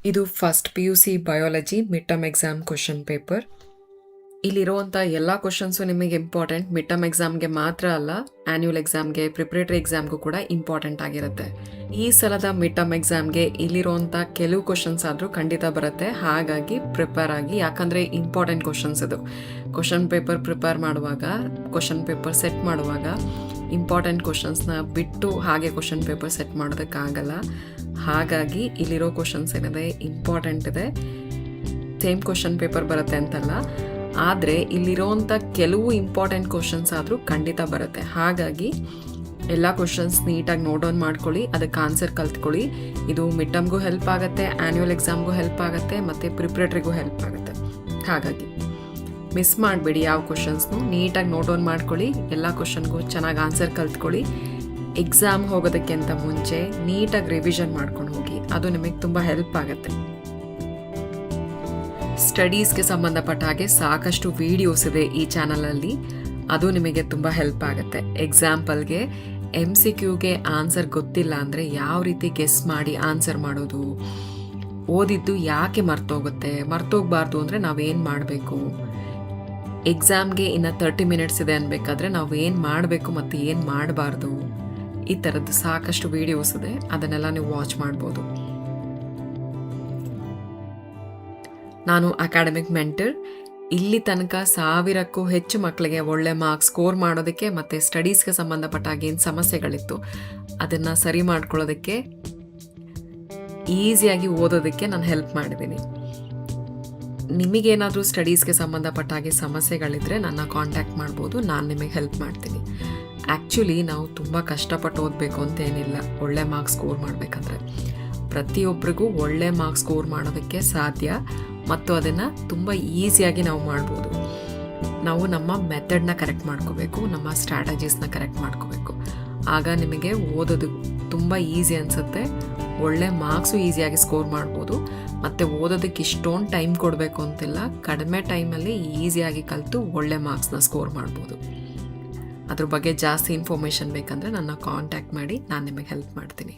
ಇದು first PUC biology mid term exam question paper. ಇಲ್ಲಿರುವಂಥ ಎಲ್ಲ ಕ್ವಶನ್ಸು ನಿಮಗೆ ಇಂಪಾರ್ಟೆಂಟ್. ಮಿಡ್ ಟರ್ಮ್ ಎಕ್ಸಾಮ್ಗೆ ಮಾತ್ರ ಅಲ್ಲ, ಆ್ಯನ್ಯುವಲ್ ಎಕ್ಸಾಮ್ಗೆ, ಪ್ರಿಪ್ರೇಟರಿ ಎಕ್ಸಾಮ್ಗೂ ಕೂಡ ಇಂಪಾರ್ಟೆಂಟ್ ಆಗಿರುತ್ತೆ. ಈ ಸಲದ ಮಿಡ್ ಟರ್ಮ್ ಎಕ್ಸಾಮ್ಗೆ ಇಲ್ಲಿರುವಂಥ ಕೆಲವು ಕ್ವಶನ್ಸ್ ಆದರೂ ಖಂಡಿತ ಬರುತ್ತೆ. ಹಾಗಾಗಿ ಪ್ರಿಪೇರ್ ಆಗಿ, ಯಾಕಂದರೆ ಇಂಪಾರ್ಟೆಂಟ್ ಕ್ವಶನ್ಸ್ ಇದು. ಕ್ವಶನ್ ಪೇಪರ್ ಪ್ರಿಪೇರ್ ಮಾಡುವಾಗ, ಕ್ವಶನ್ ಪೇಪರ್ ಸೆಟ್ ಮಾಡುವಾಗ ಇಂಪಾರ್ಟೆಂಟ್ ಕ್ವಶನ್ಸ್ನ ಬಿಟ್ಟು ಹಾಗೆ ಕ್ವಶನ್ ಪೇಪರ್ ಸೆಟ್ ಮಾಡೋದಕ್ಕಾಗಲ್ಲ. ಹಾಗಾಗಿ ಇಲ್ಲಿರೋ ಕ್ವಶನ್ಸ್ ಏನಿದೆ ಇಂಪಾರ್ಟೆಂಟ್ ಇದೆ. ಸೇಮ್ ಕ್ವಶನ್ ಪೇಪರ್ ಬರುತ್ತೆ ಅಂತಲ್ಲ, ಆದರೆ ಇಲ್ಲಿರೋಂಥ ಕೆಲವು ಇಂಪಾರ್ಟೆಂಟ್ ಕ್ವಶನ್ಸ್ ಆದರೂ ಖಂಡಿತ ಬರುತ್ತೆ. ಹಾಗಾಗಿ ಎಲ್ಲ ಕ್ವಶನ್ಸ್ ನೀಟಾಗಿ ನೋಟ್ ಡೌನ್ ಮಾಡ್ಕೊಳ್ಳಿ, ಅದಕ್ಕೆ ಆನ್ಸರ್ ಕಲ್ತ್ಕೊಳ್ಳಿ. ಇದು ಮಿಡ್ ಟರ್ಮ್ಗೂ ಹೆಲ್ಪ್ ಆಗುತ್ತೆ, ಆ್ಯನ್ಯುವಲ್ ಎಕ್ಸಾಮ್ಗೂ ಹೆಲ್ಪ್ ಆಗುತ್ತೆ, ಮತ್ತು ಪ್ರಿಪ್ರೇಟರಿಗೂ ಹೆಲ್ಪ್ ಆಗುತ್ತೆ. ಹಾಗಾಗಿ ಮಿಸ್ ಮಾಡಬೇಡಿ, ಯಾವ ಕ್ವಶನ್ಸ್ನು ನೀಟಾಗಿ ನೋಟ್ ಡೌನ್ ಮಾಡ್ಕೊಳ್ಳಿ. ಎಲ್ಲ ಕ್ವಶನ್ಗೂ ಚೆನ್ನಾಗಿ ಆನ್ಸರ್ ಕಲ್ತ್ಕೊಳ್ಳಿ. ಎಕ್ಸಾಮ್ ಹೋಗೋದಕ್ಕಿಂತ ಮುಂಚೆ ನೀಟಾಗಿ ರಿವಿಷನ್ ಮಾಡ್ಕೊಂಡು ಹೋಗಿ, ಅದು ನಿಮಗೆ ತುಂಬ ಹೆಲ್ಪ್ ಆಗುತ್ತೆ. ಸ್ಟಡೀಸ್ಗೆ ಸಂಬಂಧಪಟ್ಟ ಹಾಗೆ ಸಾಕಷ್ಟು ವಿಡಿಯೋಸ್ ಇದೆ ಈ ಚಾನಲಲ್ಲಿ, ಅದು ನಿಮಗೆ ತುಂಬ ಹೆಲ್ಪ್ ಆಗುತ್ತೆ. ಎಕ್ಸಾಂಪಲ್ಗೆ MCQಗೆ ಆನ್ಸರ್ ಗೊತ್ತಿಲ್ಲ ಅಂದರೆ ಯಾವ ರೀತಿ ಗೆಸ್ ಮಾಡಿ ಆನ್ಸರ್ ಮಾಡೋದು, ಓದಿದ್ದು ಯಾಕೆ ಮರ್ತೋಗಬಾರ್ದು ಅಂದರೆ ನಾವೇನು ಮಾಡಬೇಕು, ಎಕ್ಸಾಮ್ಗೆ ಇನ್ನು 30 ಮಿನಿಟ್ಸ್ ಇದೆ ಅನ್ಬೇಕಾದ್ರೆ ನಾವು ಏನು ಮಾಡಬೇಕು ಮತ್ತು ಏನು ಮಾಡಬಾರ್ದು, ಈ ಥರದ್ದು ಸಾಕಷ್ಟು ವಿಡಿಯೋಸ್ ಇದೆ, ಅದನ್ನೆಲ್ಲ ನೀವು ವಾಚ್ ಮಾಡ್ಬೋದು. ನಾನು ಅಕಾಡೆಮಿಕ್ ಮೆಂಟರ್. ಇಲ್ಲಿ ತನಕ 1000ಕ್ಕೂ ಹೆಚ್ಚು ಮಕ್ಕಳಿಗೆ ಒಳ್ಳೆ ಮಾರ್ಕ್ಸ್ ಸ್ಕೋರ್ ಮಾಡೋದಕ್ಕೆ ಮತ್ತು ಸ್ಟಡೀಸ್ಗೆ ಸಂಬಂಧಪಟ್ಟ ಏನು ಸಮಸ್ಯೆಗಳಿತ್ತು ಅದನ್ನು ಸರಿ ಮಾಡ್ಕೊಳ್ಳೋದಕ್ಕೆ, ಈಸಿಯಾಗಿ ಓದೋದಕ್ಕೆ ನಾನು ಹೆಲ್ಪ್ ಮಾಡಿದ್ದೀನಿ. ನಿಮಗೇನಾದರೂ ಸ್ಟಡೀಸ್ಗೆ ಸಂಬಂಧಪಟ್ಟ ಹಾಗೆ ಸಮಸ್ಯೆಗಳಿದ್ದರೆ ನನ್ನ ಕಾಂಟ್ಯಾಕ್ಟ್ ಮಾಡ್ಬೋದು, ನಾನು ನಿಮಗೆ ಹೆಲ್ಪ್ ಮಾಡ್ತೀನಿ. ಆ್ಯಕ್ಚುಲಿ ನಾವು ತುಂಬ ಕಷ್ಟಪಟ್ಟು ಓದಬೇಕು ಅಂತೇನಿಲ್ಲ ಒಳ್ಳೆ ಮಾರ್ಕ್ಸ್ ಸ್ಕೋರ್ ಮಾಡಬೇಕಂದ್ರೆ. ಪ್ರತಿಯೊಬ್ಬರಿಗೂ ಒಳ್ಳೆ ಮಾರ್ಕ್ಸ್ ಸ್ಕೋರ್ ಮಾಡೋದಕ್ಕೆ ಸಾಧ್ಯ, ಮತ್ತು ಅದನ್ನು ತುಂಬ ಈಸಿಯಾಗಿ ನಾವು ಮಾಡ್ಬೋದು. ನಾವು ನಮ್ಮ ಮೆಥಡ್ನ ಕರೆಕ್ಟ್ ಮಾಡ್ಕೋಬೇಕು, ನಮ್ಮ ಸ್ಟ್ರಾಟಜೀಸ್ನ ಕರೆಕ್ಟ್ ಮಾಡ್ಕೋಬೇಕು. ಆಗ ನಿಮಗೆ ಓದೋದು ತುಂಬ ಈಸಿ ಅನಿಸುತ್ತೆ, ಒಳ್ಳೆ ಮಾರ್ಕ್ಸು ಈಸಿಯಾಗಿ ಸ್ಕೋರ್ ಮಾಡ್ಬೋದು. ಮತ್ತು ಓದೋದಕ್ಕೆ ಇಷ್ಟೊಂದು ಟೈಮ್ ಕೊಡಬೇಕು ಅಂತಿಲ್ಲ, ಕಡಿಮೆ ಟೈಮಲ್ಲಿ ಈಸಿಯಾಗಿ ಕಲಿತು ಒಳ್ಳೆ ಮಾರ್ಕ್ಸ್ನ ಸ್ಕೋರ್ ಮಾಡ್ಬೋದು. ಅದ್ರ ಬಗ್ಗೆ ಜಾಸ್ತಿ ಇನ್ಫಾರ್ಮೇಷನ್ ಬೇಕಂದರೆ ನನ್ನ ಕಾಂಟ್ಯಾಕ್ಟ್ ಮಾಡಿ, ನಾನು ನಿಮಗೆ ಹೆಲ್ಪ್ ಮಾಡ್ತೀನಿ.